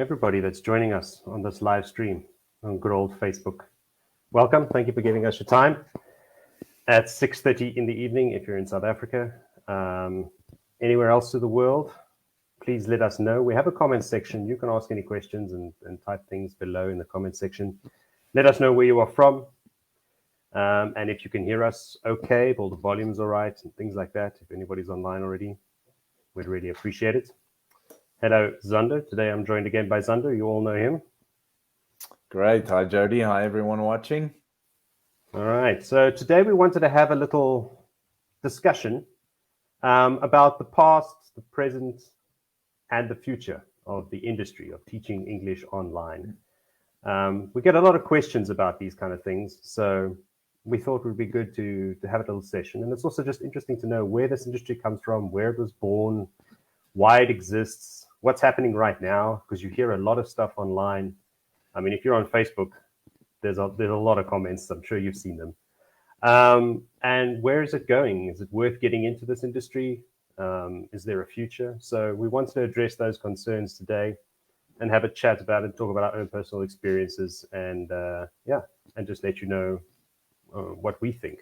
everybody that's joining us on this live stream on good old Facebook. Welcome. Thank you for giving us your time at 6:30 in the evening if you're in South Africa. Anywhere else to the world, please let us know. We have a comment section. You can ask any questions and type things below in the comment section. Let us know where you are from. And if you can hear us okay, if all the volume's all right and things like that, if anybody's online already, we'd really appreciate it. Hello, Zander. Today I'm joined again by Zander. You all know him. Great. Hi, Jody. Hi, everyone watching. All right. So today we wanted to have a little discussion about the past, the present, and the future of the industry of teaching English online. We get a lot of questions about these kind of things. So we thought it would be good to have a little session. And it's also just interesting to know where this industry comes from, where it was born, why it exists, what's happening right now, because you hear a lot of stuff online. I mean, if you're on Facebook, there's a lot of comments. I'm sure you've seen them. And where is it going? Is it worth getting into this industry? Is there a future? So we wanted to address those concerns today and have a chat about it, talk about our own personal experiences, and and just let you know what we think.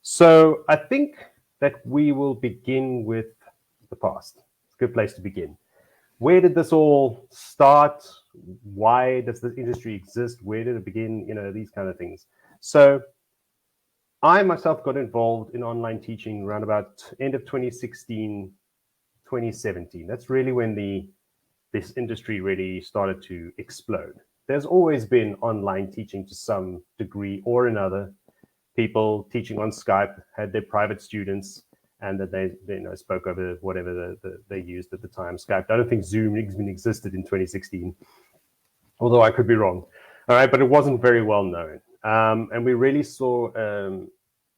So I think that we will begin with the past. It's a good place to begin. Where did this all start? Why does this industry exist? Where did it begin? You know, these kind of things. So I myself got involved in online teaching around about end of 2016, 2017. That's really when this industry really started to explode. There's always been online teaching to some degree or another. People teaching on Skype had their private students, and that they spoke over whatever they used at the time. Skype. I don't think Zoom even existed in 2016, although I could be wrong. All right, but it wasn't very well known, and we really saw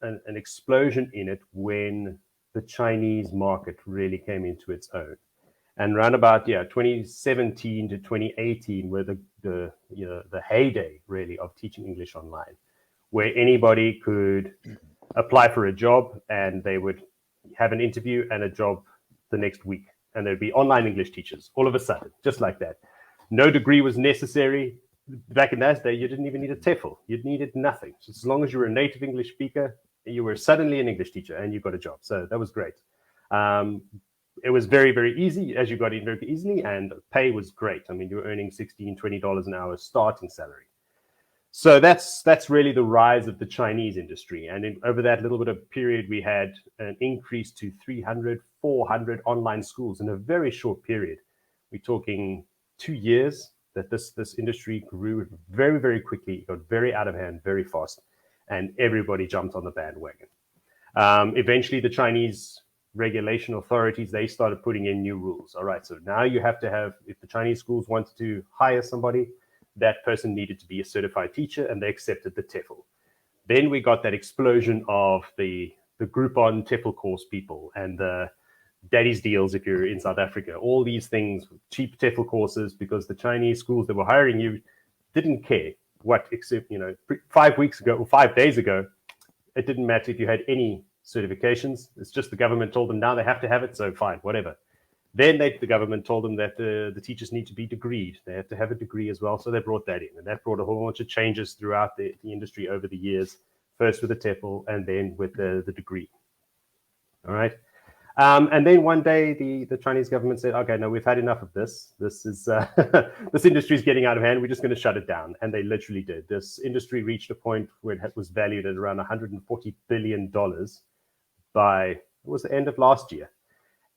an explosion in it when the Chinese market really came into its own. And around about 2017 to 2018 were the heyday really of teaching English online, where anybody could apply for a job and they would have an interview and a job the next week, and there'd be online English teachers all of a sudden, just like that. No degree was necessary. Back in that day, you didn't even need a TEFL. You needed nothing. So as long as you were a native English speaker, you were suddenly an English teacher and you got a job. So that was great. It was very, very easy as you got in very easily, and pay was great. I mean, you were earning $16, $20 an hour starting salary. So that's really the rise of the Chinese industry. And over that little bit of period, we had an increase to 300, 400 online schools in a very short period. We're talking 2 years that this industry grew very, very quickly. It got very out of hand, very fast, and everybody jumped on the bandwagon. Eventually, the Chinese regulation authorities, they started putting in new rules. All right, so now you have to have, if the Chinese schools wanted to hire somebody, that person needed to be a certified teacher, and they accepted the TEFL. Then we got that explosion of the Groupon TEFL course people and the daddy's deals if you're in South Africa. All these things, cheap TEFL courses, because the Chinese schools that were hiring you didn't care what, except 5 weeks ago or 5 days ago, it didn't matter if you had any certifications. It's just the government told them now they have to have it, so fine, whatever. Then the government told them that the teachers need to be degreed. They have to have a degree as well. So they brought that in. And that brought a whole bunch of changes throughout the industry over the years, first with the TEFL and then with the degree. All right. And then one day the Chinese government said, okay, no, we've had enough of this. This is this industry is getting out of hand. We're just going to shut it down. And they literally did. This industry reached a point where it was valued at around $140 billion by, it was the end of last year.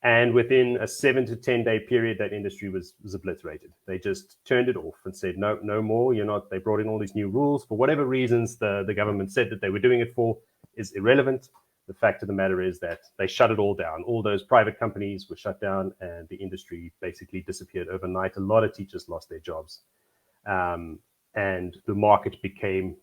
And within a 7 to 10 day period, that industry was obliterated. They just turned it off and said, no more. You're not. They brought in all these new rules. For whatever reasons the government said that they were doing it for is irrelevant. The fact of the matter is that they shut it all down. All those private companies were shut down and the industry basically disappeared overnight. A lot of teachers lost their jobs. And the market became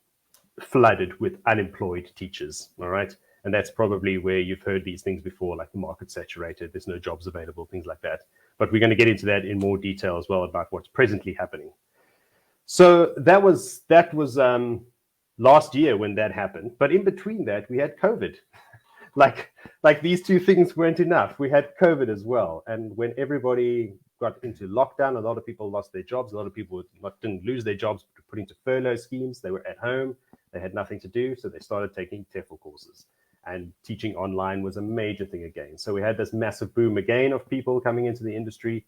flooded with unemployed teachers. All right. And that's probably where you've heard these things before, like the market's saturated, there's no jobs available, things like that. But we're going to get into that in more detail as well about what's presently happening. So that was last year when that happened. But in between that, we had COVID. like these two things weren't enough. We had COVID as well. And when everybody got into lockdown, a lot of people lost their jobs. A lot of people didn't lose their jobs, but were put into furlough schemes. They were at home. They had nothing to do. So they started taking TEFL courses. And teaching online was a major thing again. So we had this massive boom again of people coming into the industry.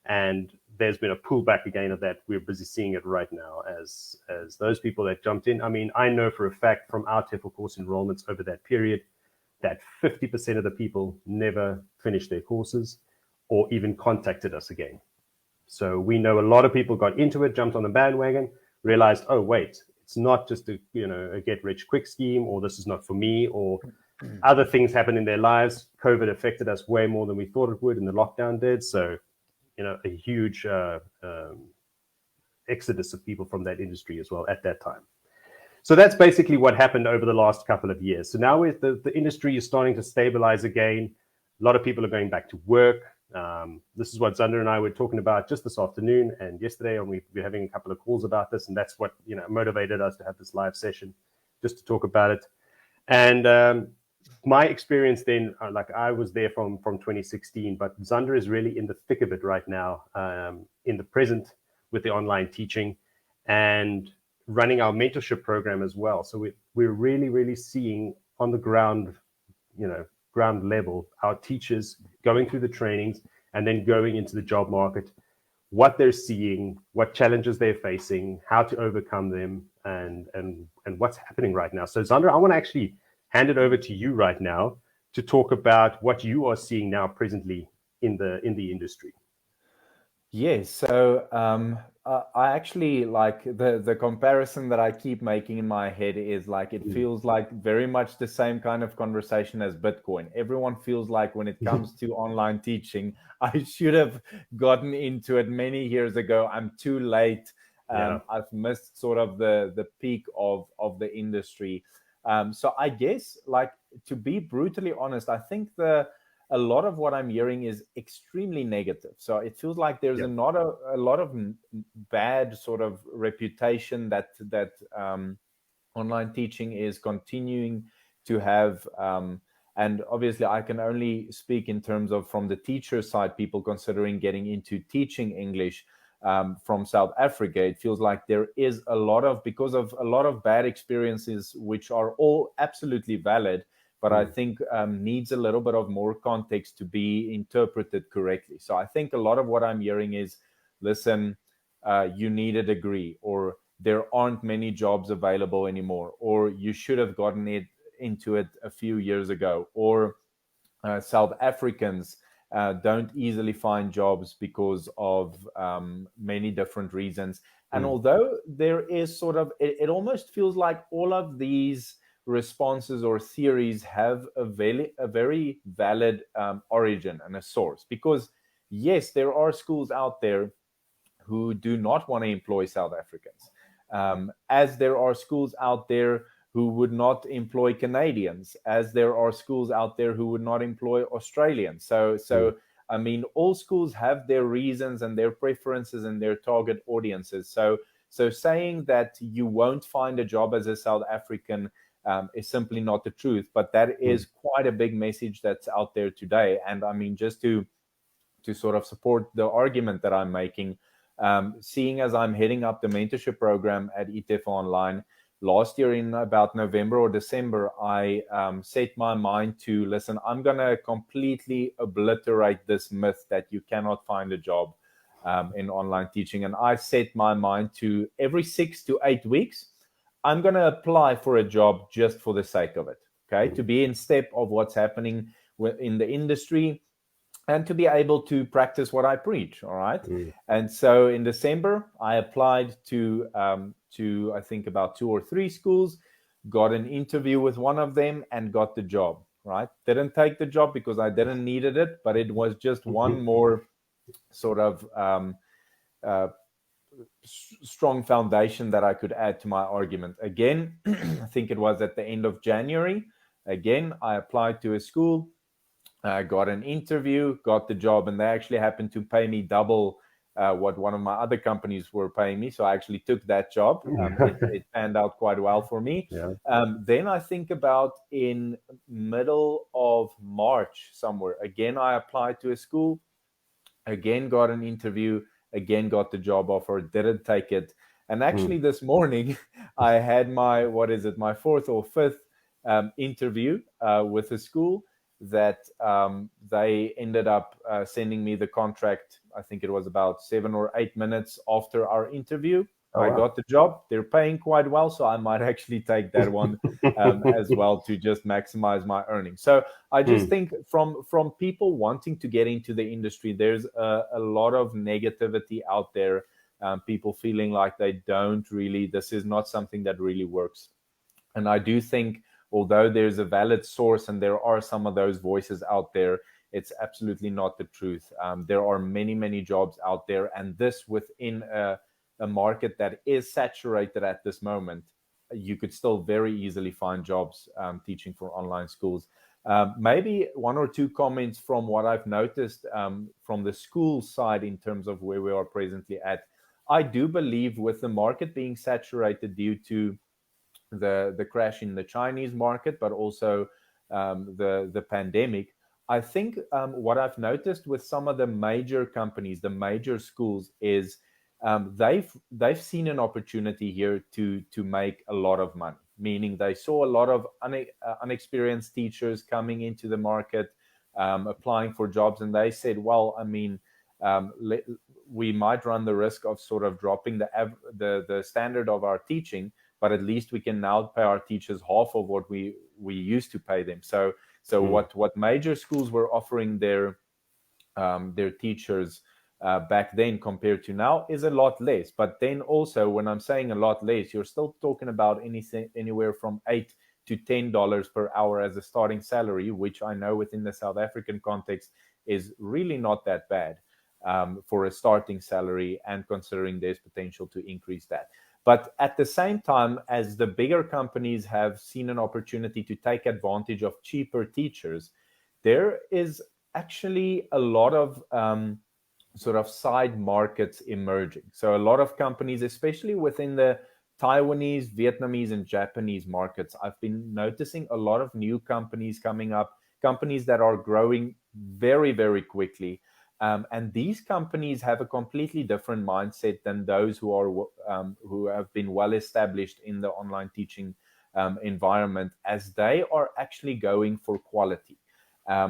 And there's been a pullback again of that. We're busy seeing it right now as those people that jumped in. I mean, I know for a fact from our TEFL course enrollments over that period that 50% of the people never finished their courses or even contacted us again. So we know a lot of people got into it, jumped on the bandwagon, realized, oh, wait, it's not just a get rich quick scheme, or this is not for me, or other things happened in their lives. COVID affected us way more than we thought it would, and the lockdown did. So, a huge exodus of people from that industry as well at that time. So that's basically what happened over the last couple of years. So now the industry is starting to stabilize again. A lot of people are going back to work. This is what Zander and I were talking about just this afternoon and yesterday, and we're having a couple of calls about this, and that's what motivated us to have this live session, just to talk about it. And my experience then, like I was there from 2016, but Zander is really in the thick of it right now, in the present with the online teaching and running our mentorship program as well. So we're really, really seeing on the ground, ground level, our teachers going through the trainings and then going into the job market, what they're seeing, what challenges they're facing, how to overcome them, and what's happening right now. So Zander, I want to actually hand it over to you right now to talk about what you are seeing now presently in the industry. Yes, so I actually like the comparison that I keep making in my head is like it feels like very much the same kind of conversation as Bitcoin. Everyone feels like when it comes to online teaching, I should have gotten into it many years ago. I'm too late. I've missed sort of the peak of the industry. So I guess, like, to be brutally honest, I think a lot of what I'm hearing is extremely negative. So it feels like there's not a lot of bad sort of reputation that online teaching is continuing to have. And obviously, I can only speak in terms of from the teacher side, people considering getting into teaching English from South Africa. It feels like there is because of a lot of bad experiences, which are all absolutely valid, but I think needs a little bit of more context to be interpreted correctly. So I think a lot of what I'm hearing is, listen, you need a degree, or there aren't many jobs available anymore, or you should have gotten into it a few years ago, or South Africans don't easily find jobs because of many different reasons. And although there is sort of, it almost feels like all of these responses or theories have a very valid origin and a source. Because yes, there are schools out there who do not want to employ South Africans, as there are schools out there who would not employ Canadians, as there are schools out there who would not employ Australians. So I mean, all schools have their reasons and their preferences and their target audiences. So saying that you won't find a job as a South African is simply not the truth. But that is quite a big message that's out there today. And I mean, just to sort of support the argument that I'm making, seeing as I'm heading up the mentorship program at ETF Online, last year in about November or December, I set my mind to, listen, I'm going to completely obliterate this myth that you cannot find a job in online teaching. And I set my mind to every 6 to 8 weeks, I'm going to apply for a job just for the sake of it, okay? To be in step of what's happening in the industry and to be able to practice what I preach, all right? And so in December, I applied to I think about 2 or 3 schools, got an interview with one of them and got the job, right? Didn't take the job because I didn't needed it, but it was just one more sort of strong foundation that I could add to my argument. Again, I think it was at the end of January. Again, I applied to a school, got an interview, got the job, and they actually happened to pay me double what one of my other companies were paying me. So I actually took that job. It panned out quite well for me. Then I think about in middle of March somewhere, again, I applied to a school, again got an interview, again got the job offer, didn't take it. And actually this morning I had my, my fourth or fifth interview with a school that they ended up sending me the contract. I think it was about 7 or 8 minutes after our interview. I got the job. They're paying quite well, so I might actually take that one as well to just maximize my earnings. So I just think from people wanting to get into the industry, there's a lot of negativity out there. People feeling like they don't really, this is not something that really works. And I do think, although there's a valid source and there are some of those voices out there, it's absolutely not the truth. There are many, many jobs out there, and this within a market that is saturated at this moment, you could still very easily find jobs teaching for online schools. Maybe one or two comments from what I've noticed from the school side in terms of where we are presently at. I do believe with the market being saturated due to the crash in the Chinese market, but also the pandemic, I think what I've noticed with some of the major companies, the major schools, is they've seen an opportunity here to make a lot of money. Meaning they saw a lot of unexperienced teachers coming into the market, applying for jobs, and they said, well, I mean, we might run the risk of sort of dropping the standard of our teaching, but at least we can now pay our teachers half of what we used to pay them. So what major schools were offering their teachers back then compared to now is a lot less. But then also, when I'm saying a lot less, you're still talking about anywhere from $8 to $10 per hour as a starting salary, which I know within the South African context is really not that bad for a starting salary, and considering there's potential to increase that. But at the same time, as the bigger companies have seen an opportunity to take advantage of cheaper teachers, there is actually a lot of sort of side markets emerging. So a lot of companies, especially within the Taiwanese, Vietnamese, and Japanese markets, I've been noticing a lot of new companies coming up, companies that are growing very, very quickly. And these companies have a completely different mindset than those who have been well established in the online teaching environment, as they are actually going for quality,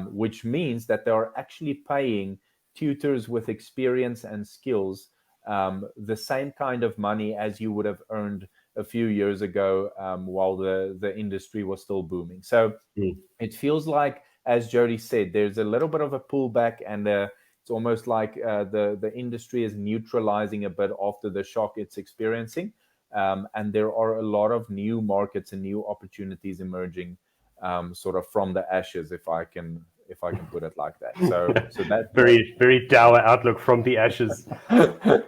which means that they are actually paying tutors with experience and skills the same kind of money as you would have earned a few years ago while the industry was still booming. So it feels like, as Jody said, there's a little bit of a pullback, and it's almost like the industry is neutralizing a bit after the shock it's experiencing. And there are a lot of new markets and new opportunities emerging sort of from the ashes, if I can put it like that. So that very, very dour outlook from the ashes.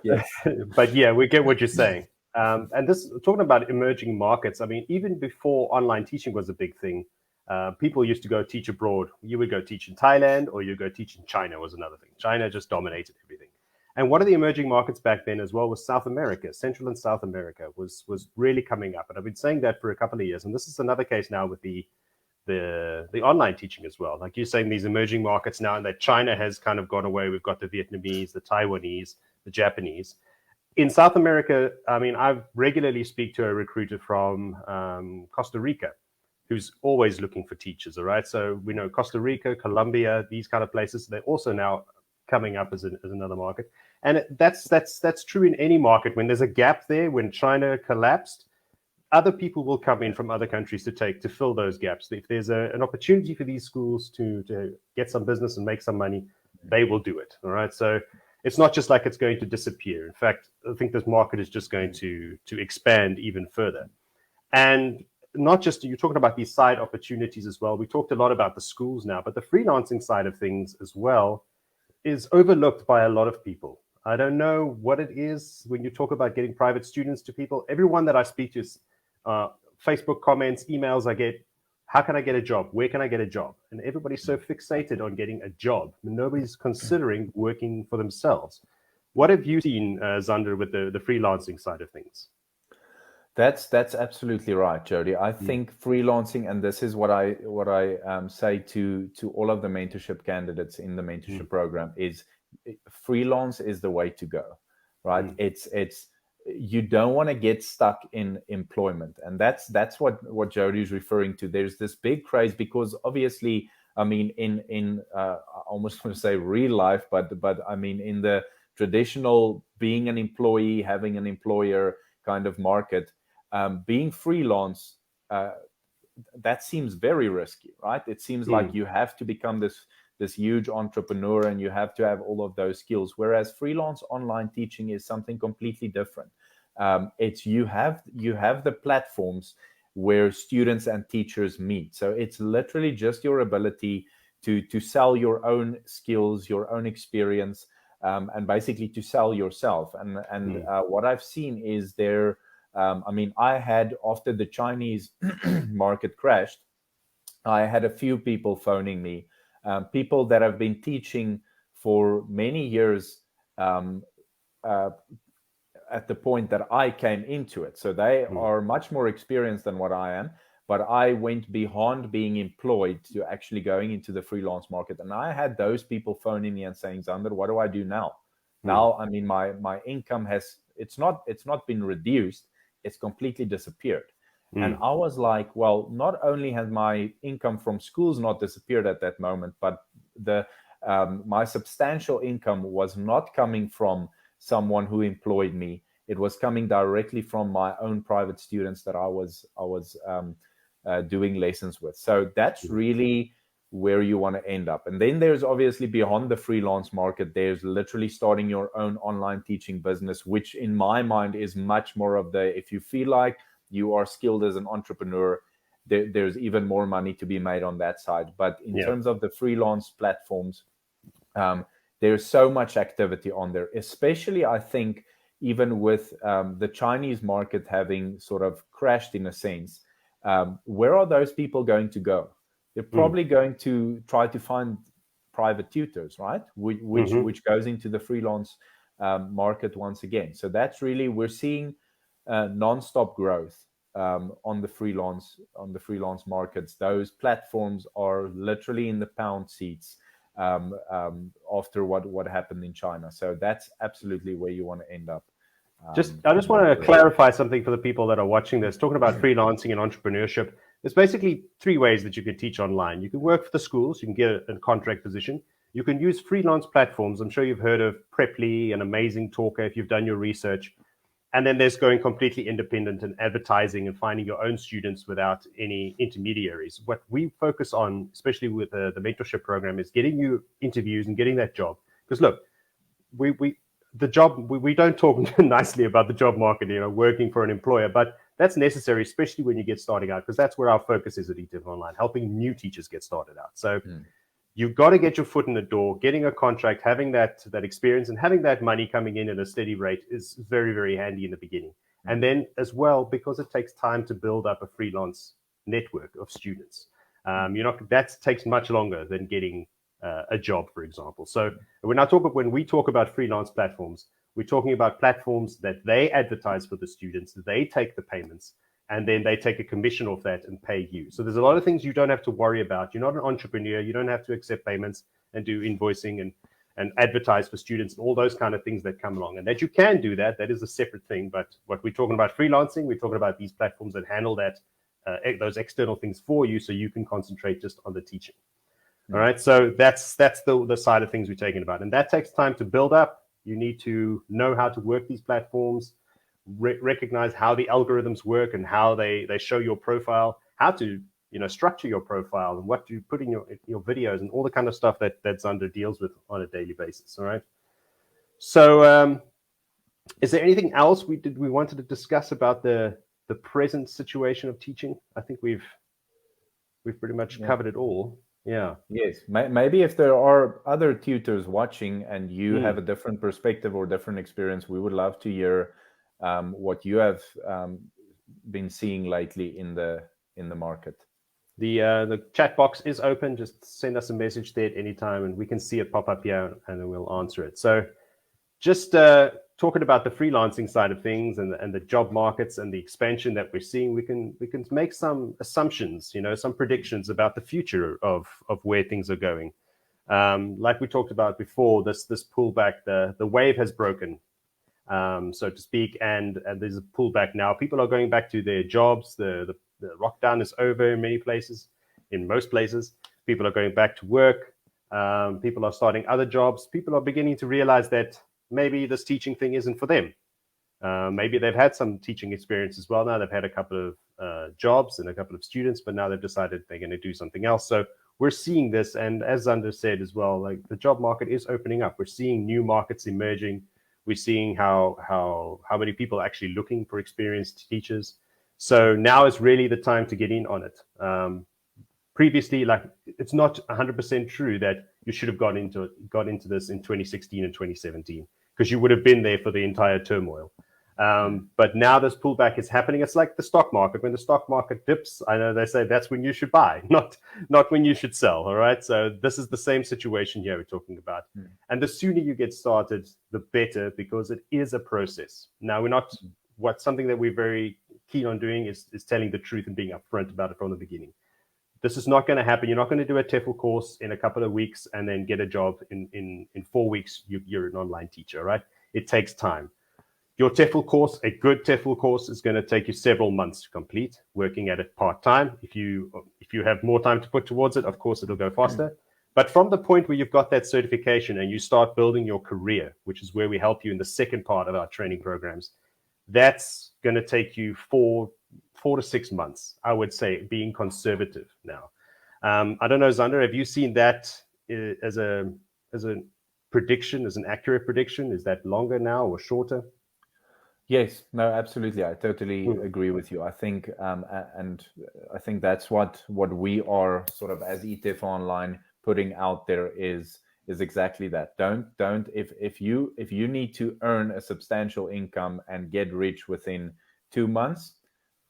Yes. But yeah, we get what you're saying. And this, talking about emerging markets, I mean, even before online teaching was a big thing, people used to go teach abroad. You would go teach in Thailand, or you go teach in China was another thing. China just dominated everything. And one of the emerging markets back then as well was South America. Central and South America was really coming up. And I've been saying that for a couple of years. And this is another case now with the online teaching as well. Like you're saying, these emerging markets now, and that China has kind of gone away. We've got the Vietnamese, the Taiwanese, the Japanese. In South America, I mean, I regularly speak to a recruiter from Costa Rica, who's always looking for teachers, all right? So we know Costa Rica, Colombia, these kind of places, they're also now coming up as another market. And that's true in any market. When there's a gap there, when China collapsed, other people will come in from other countries to fill those gaps. If there's an opportunity for these schools to get some business and make some money, they will do it, all right? So it's not just like it's going to disappear. In fact, I think this market is just going to expand even further. And not just, you're talking about these side opportunities as well. We talked a lot about the schools now, but the freelancing side of things as well is overlooked by a lot of people. I don't know what it is when you talk about getting private students to people. Everyone that I speak to, Facebook comments, emails I get, how can I get a job? Where can I get a job? And everybody's so fixated on getting a job. Nobody's considering working for themselves. What have you seen, Zander, with the freelancing side of things? That's absolutely right, Jody. I think freelancing, and this is what I say to all of the mentorship candidates in the mentorship program, is freelance is the way to go, right? It's you don't want to get stuck in employment, and that's what Jody is referring to. There's this big craze because obviously, I mean, in I almost want to say real life, but I mean in the traditional being an employee, having an employer kind of market. Being freelance, that seems very risky, right? It seems like you have to become this huge entrepreneur and you have to have all of those skills. Whereas freelance online teaching is something completely different. It's you have the platforms where students and teachers meet. So it's literally just your ability to sell your own skills, your own experience, and basically to sell yourself. And what I've seen is there. I mean, I had, after the Chinese market crashed, I had a few people phoning me, people that have been teaching for many years at the point that I came into it. So they are much more experienced than what I am, but I went beyond being employed to actually going into the freelance market. And I had those people phoning me and saying, Zander, what do I do now? Now, I mean, my income it's not been reduced. It's completely disappeared. And I was like, well, not only has my income from schools not disappeared at that moment, but my substantial income was not coming from someone who employed me. It was coming directly from my own private students that I was doing lessons with. So that's really where you want to end up. And then there's obviously beyond the freelance market, there's literally starting your own online teaching business, which in my mind is much more of if you feel like you are skilled as an entrepreneur, there's even more money to be made on that side. But in terms of the freelance platforms, there's so much activity on there, especially I think even with the Chinese market having sort of crashed in a sense. Where are those people going to go? They're probably going to try to find private tutors, right? Which goes into the freelance market once again. So that's really, we're seeing nonstop growth on the freelance markets. Those platforms are literally in the pound seats after what happened in China. So that's absolutely where you want to end up. I just want to clarify something for the people that are watching this. Talking about freelancing and entrepreneurship, there's basically three ways that you can teach online. You can work for the schools, you can get a contract position. You can use freelance platforms. I'm sure you've heard of Preply and Amazing Talker if you've done your research. And then there's going completely independent and advertising and finding your own students without any intermediaries. What we focus on, especially with the mentorship program, is getting you interviews and getting that job. Because look, we don't talk nicely about the job market, working for an employer, but that's necessary, especially when you get starting out, because that's where our focus is at eTiff Online, helping new teachers get started out. So you've got to get your foot in the door, getting a contract, having that experience, and having that money coming in at a steady rate is very, very handy in the beginning. And then as well, because it takes time to build up a freelance network of students, that takes much longer than getting a job, for example. So when we talk about freelance platforms, we're talking about platforms that they advertise for the students, they take the payments, and then they take a commission off that and pay you. So there's a lot of things you don't have to worry about. You're not an entrepreneur. You don't have to accept payments and do invoicing and advertise for students and all those kind of things that come along. And that you can do that is a separate thing. But what we're talking about freelancing, we're talking about these platforms that handle that, those external things for you, so you can concentrate just on the teaching. All right. So that's the side of things we're talking about. And that takes time to build up. You need to know how to work these platforms, recognize how the algorithms work and how they show your profile, how to structure your profile and what you put in your videos and all the kind of stuff that Zander deals with on a daily basis. All right. So is there anything else we wanted to discuss about the present situation of teaching? I think we've pretty much covered it all. Yeah. Yes. Maybe if there are other tutors watching and you have a different perspective or different experience, we would love to hear what you have been seeing lately in the market. The chat box is open. Just send us a message there at any time, and we can see it pop up here, and then we'll answer it. So just talking about the freelancing side of things and the job markets and the expansion that we're seeing, we can make some assumptions, some predictions about the future of where things are going. Like we talked about before, this pullback, the wave has broken, so to speak, and there's a pullback now. People are going back to their jobs. The lockdown is over in many places. In most places, people are going back to work. People are starting other jobs. People are beginning to realize that maybe this teaching thing isn't for them. Maybe they've had some teaching experience as well. Now they've had a couple of jobs and a couple of students, but now they've decided they're going to do something else. So we're seeing this, and as Zander said as well, like the job market is opening up. We're seeing new markets emerging. We're seeing how many people are actually looking for experienced teachers. So now is really the time to get in on it. Previously, like, it's not 100% true that you should have got into this in 2016 and 2017, because you would have been there for the entire turmoil. But now this pullback is happening. It's like the stock market. When the stock market dips, I know they say that's when you should buy, not when you should sell. All right. So this is the same situation here we're talking about. And the sooner you get started, the better, because it is a process. Now, something that we're very keen on doing is telling the truth and being upfront about it from the beginning. This is not going to happen. You're not going to do a TEFL course in a couple of weeks and then get a job in 4 weeks. You're an online teacher, right? It takes time. Your TEFL course, a good TEFL course, is going to take you several months to complete, working at it part-time. If you have more time to put towards it, of course, it'll go faster. But from the point where you've got that certification and you start building your career, which is where we help you in the second part of our training programs, that's going to take you 4 to 6 months, I would say, being conservative now. I don't know, Zander, have you seen that as a prediction, as an accurate prediction? Is that longer now or shorter? Yes, no, absolutely. I totally agree with you. I think, and I think that's what we are sort of as ETF Online putting out there is exactly that. Don't if you need to earn a substantial income and get rich within 2 months,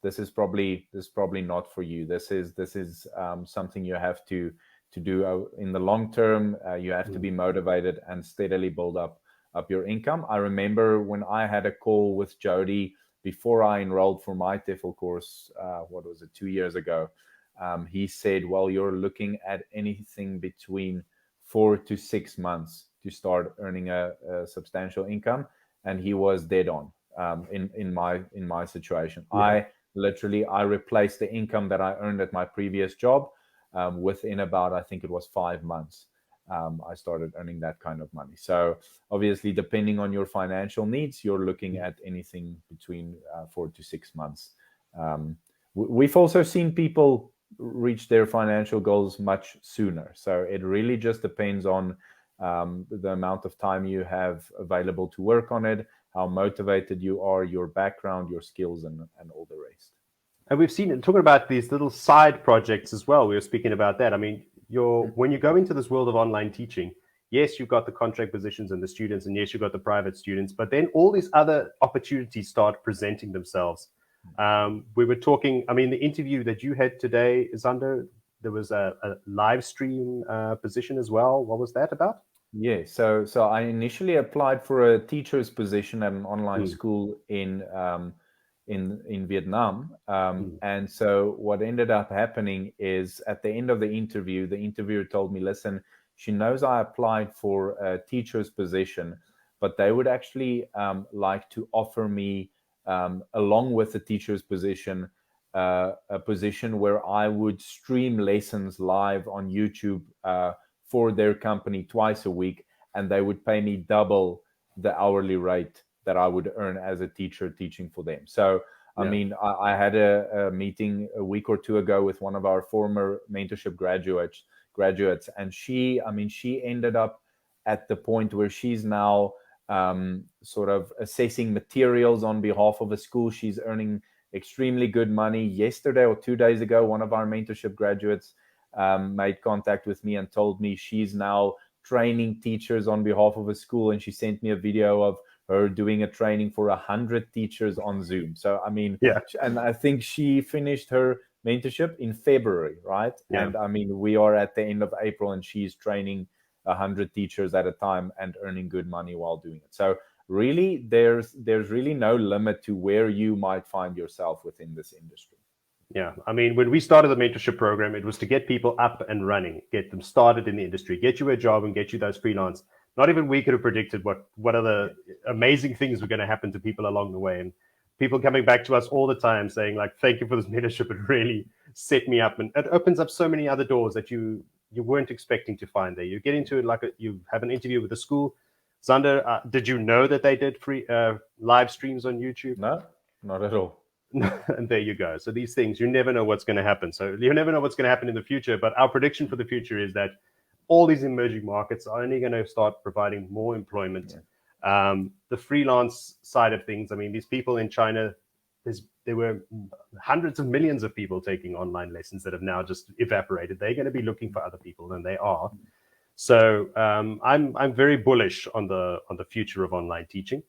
this is probably not for you. This is something you have to do in the long term. You have to be motivated and steadily build up your income. I remember when I had a call with Jody before I enrolled for my TEFL course, 2 years ago, he said, well, you're looking at anything between 4 to 6 months to start earning a substantial income. And he was dead on in my situation. Yeah. I replaced the income that I earned at my previous job within about, I think it was 5 months. I started earning that kind of money. So obviously, depending on your financial needs, you're looking at anything between 4 to 6 months. We've also seen people reach their financial goals much sooner. So it really just depends on the amount of time you have available to work on it, how motivated you are, your background, your skills, and all the rest. And we've seen it, talking about these little side projects as well. We were speaking about that. I mean, when you go into this world of online teaching, yes, you've got the contract positions and the students, and yes, you've got the private students, but then all these other opportunities start presenting themselves. We were talking, I mean, the interview that you had today, Zander, there was a live stream position as well. What was that about? Yeah, so I initially applied for a teacher's position at an online school in Vietnam. And so what ended up happening is at the end of the interviewer told me, listen, she knows I applied for a teacher's position, but they would actually like to offer me, along with the teacher's position, a position where I would stream lessons live on YouTube for their company twice a week, and they would pay me double the hourly rate that I would earn as a teacher teaching for them. So, I mean, I had a meeting a week or two ago with one of our former mentorship graduates, and she ended up at the point where she's now sort of assessing materials on behalf of a school. She's earning extremely good money. Yesterday or 2 days ago, one of our mentorship graduates made contact with me and told me she's now training teachers on behalf of a school, and she sent me a video of her doing a training for 100 teachers on Zoom. So I mean, and I think she finished her mentorship in February, right? And I mean, we are at the end of April, and she's training 100 teachers at a time and earning good money while doing it. So really there's really no limit to where you might find yourself within this industry. Yeah, I mean, when we started the mentorship program, it was to get people up and running, get them started in the industry, get you a job and get you those freelance. Not even we could have predicted what other amazing things were going to happen to people along the way. And people coming back to us all the time saying, like, thank you for this mentorship. It really set me up. And it opens up so many other doors that you weren't expecting to find there. You get into it like you have an interview with a school. Zander, did you know that they did free live streams on YouTube? No, not at all. And there you go. So these things, you never know what's going to happen. So you never know what's going to happen in the future. But our prediction for the future is that all these emerging markets are only going to start providing more employment. Yeah. The freelance side of things, I mean, these people in China, there were hundreds of millions of people taking online lessons that have now just evaporated. They're going to be looking for other people, and they are. So I'm very bullish on the future of online teaching.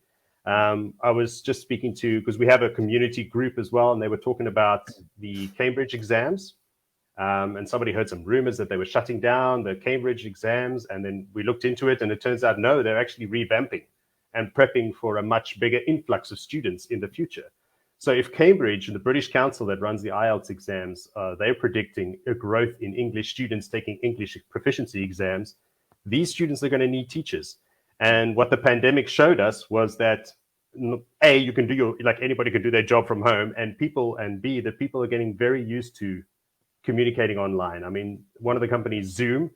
I was just speaking to, because we have a community group as well, and they were talking about the Cambridge exams. And somebody heard some rumors that they were shutting down the Cambridge exams. And then we looked into it, and it turns out, no, they're actually revamping and prepping for a much bigger influx of students in the future. So if Cambridge and the British Council that runs the IELTS exams, they're predicting a growth in English students taking English proficiency exams, these students are going to need teachers. And what the pandemic showed us was that, A, you can do like anybody can do their job from home, and B, that people are getting very used to communicating online. I mean, one of the companies, Zoom,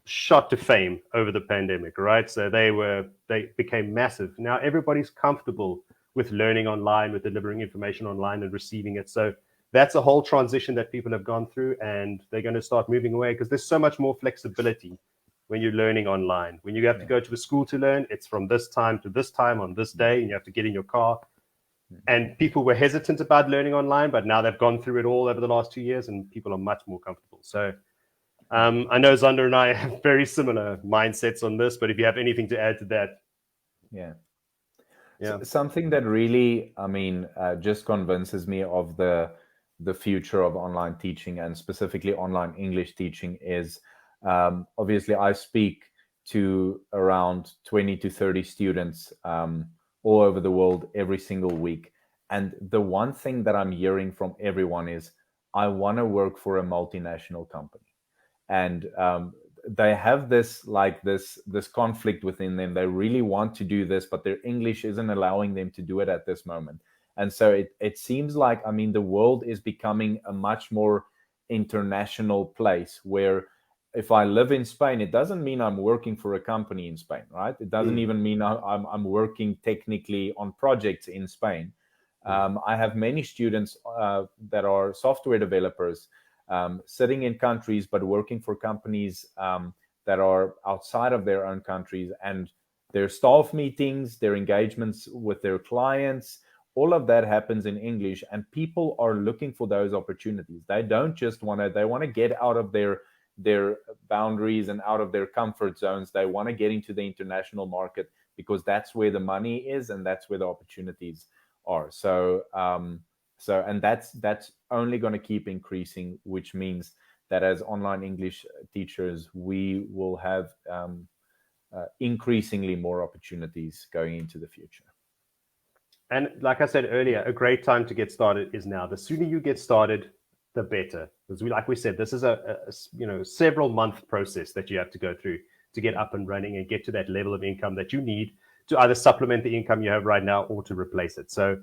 shot to fame over the pandemic, right? So they became massive. Now everybody's comfortable with learning online, with delivering information online and receiving it. So that's a whole transition that people have gone through, and they're going to start moving away because there's so much more flexibility when you're learning online. When you have to go to a school to learn, it's from this time to this time on this day, and you have to get in your car. And people were hesitant about learning online, but now they've gone through it all over the last 2 years, and people are much more comfortable. So I know Zander and I have very similar mindsets on this, but if you have anything to add to that. Yeah. So something that really, I mean, just convinces me of the future of online teaching, and specifically online English teaching, is obviously I speak to around 20 to 30 students all over the world every single week. And the one thing that I'm hearing from everyone is, I want to work for a multinational company. And they have this conflict within them. They really want to do this, but their English isn't allowing them to do it at this moment. And so it seems like, I mean, the world is becoming a much more international place, where if I live in Spain, it doesn't mean I'm working for a company in Spain, right? It doesn't even mean I'm working technically on projects in Spain. I have many students that are software developers sitting in countries, but working for companies that are outside of their own countries, and their staff meetings, their engagements with their clients, all of that happens in English, and people are looking for those opportunities. They don't just they want to get out of their boundaries and out of their comfort zones. They want to get into the international market because that's where the money is and that's where the opportunities are. So and that's only going to keep increasing, which means that as online English teachers, we will have increasingly more opportunities going into the future. And like I said earlier, a great time to get started is now. The sooner you get started, the better. Because like we said, this is a several month process that you have to go through to get up and running and get to that level of income that you need to either supplement the income you have right now or to replace it. So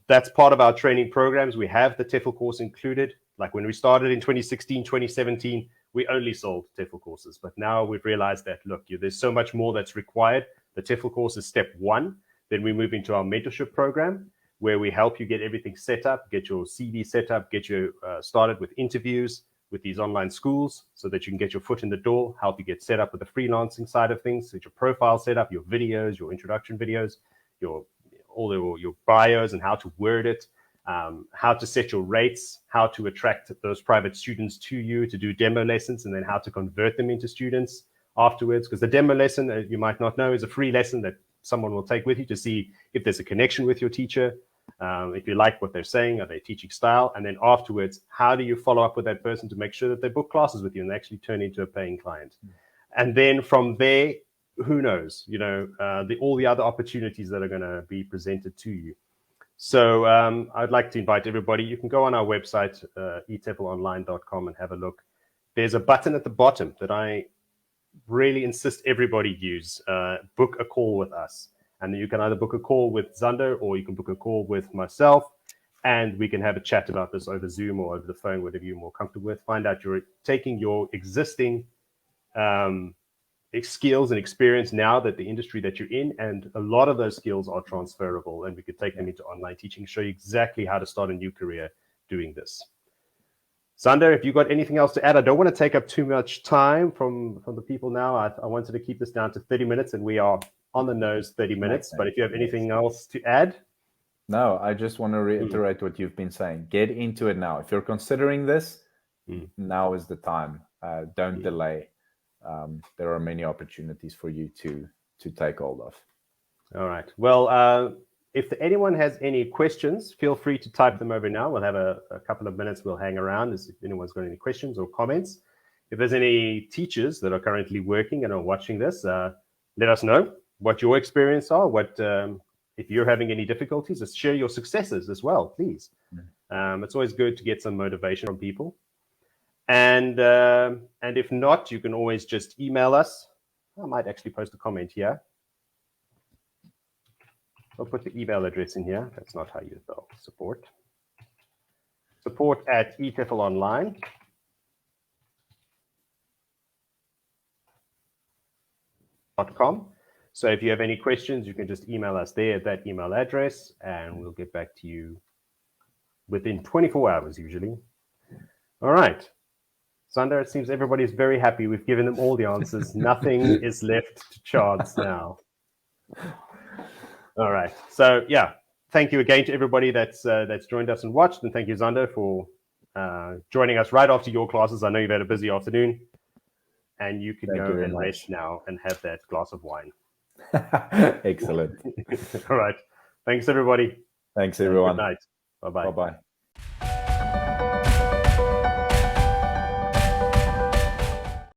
that's part of our training programs. We have the TEFL course included. Like when we started in 2016, 2017, we only sold TEFL courses. But now we've realized that, look, there's so much more that's required. The TEFL course is step one. Then we move into our mentorship program, where we help you get everything set up, get your CV set up, get you started with interviews with these online schools so that you can get your foot in the door, help you get set up with the freelancing side of things, get your profile set up, your videos, your introduction videos, your bios and how to word it, how to set your rates, how to attract those private students to you to do demo lessons, and then how to convert them into students afterwards. Because the demo lesson, you might not know, is a free lesson that someone will take with you to see if there's a connection with your teacher, if you like what they're saying or their teaching style. And then afterwards, how do you follow up with that person to make sure that they book classes with you and they actually turn into a paying client? And then from there, who knows, all the other opportunities that are going to be presented to you. So I'd like to invite everybody. You can go on our website, eteflonline.com, and have a look. There's a button at the bottom that I really insist everybody use. Book a call with us. And you can either book a call with Zander, or you can book a call with myself, and we can have a chat about this over Zoom or over the phone, whatever you're more comfortable with. Find out you're taking your existing skills and experience now that the industry that you're in, and a lot of those skills are transferable, and we could take them into online teaching, show you exactly how to start a new career doing this. Zander, if you've got anything else to add, I don't want to take up too much time from the people now. I wanted to keep this down to 30 minutes, and we are on the nose 30 minutes. But if you have anything else to add? No, I just want to reiterate what you've been saying. Get into it now. If you're considering this, now is the time. Don't delay. There are many opportunities for you to take hold of. All right. Well, if anyone has any questions, feel free to type them over now. We'll have a couple of minutes. We'll hang around if anyone's got any questions or comments. If there's any teachers that are currently working and are watching this, let us know what your experience are. If you're having any difficulties, just share your successes as well, please. It's always good to get some motivation from people. And if not, you can always just email us. I might actually post a comment here. I'll put the email address in here. That's not how you spell support. support@eteflonline.com. So if you have any questions, you can just email us there at that email address, and we'll get back to you within 24 hours usually. All right. Zander, it seems everybody's very happy. We've given them all the answers. Nothing is left to chance now. All right. So yeah, thank you again to everybody that's joined us and watched, and thank you, Zander, for joining us right after your classes. I know you've had a busy afternoon, and you can go and rest now and have that glass of wine. Excellent. All right. Thanks, everybody. Thanks, everyone. Good night. Bye-bye. Bye-bye.